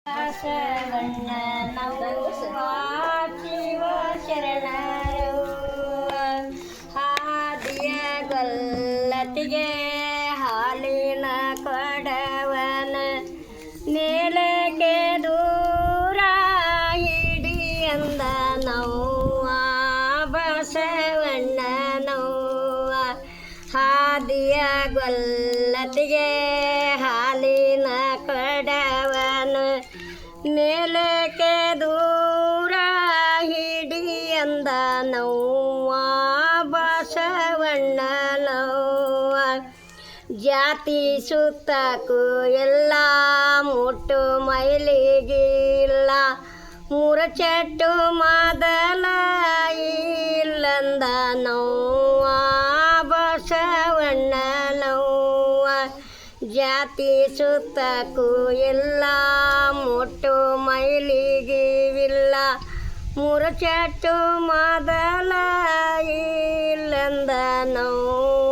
ಬಸವಣ್ಣ ನವ್ವ ಶಿವ ಶರಣರು ಹಾದಿಯ ಗೊಲ್ಲತಿಗೆ ಹಾಲಿನ ಕೊಡವನ ನೆಲಕ್ಕೆ ದೂರ ಹಿಡಿ ಅಂದ ನವ್ವ ಬಸವಣ್ಣ ನವ್ವ ಹಾದಿಯ ಗೊಲ್ಲತಿಗೆ ಹಾಲಿನ ಕೊಡವನ ನೆಲಕ್ಕೆ ದೂರ ಹಿಡಿ ಅಂದ ನವ್ವ ಬಸವಣ್ಣ ನವ್ವ ಜಾತಿ ಸುತ್ತಕ್ಕೂ ಎಲ್ಲ ಮುಟ್ಟು ಮೈಲಿಗಿಲ್ಲ ಮುರಚಟ್ಟು ಮೊದಲ ಇಲ್ಲಂದ ನವ್ವ ಬಸವಣ್ಣ ನವ್ವ ಜಾತಿ ಸುತ್ತಕ್ಕೂ ಎಲ್ಲ ಮುಟ್ಟು ಮೈಲಿಗಿಲ್ಲ ಮುರಚಟ್ಟು ಮೊದಲ ಇಲ್ಲಂದ ನವ್ವ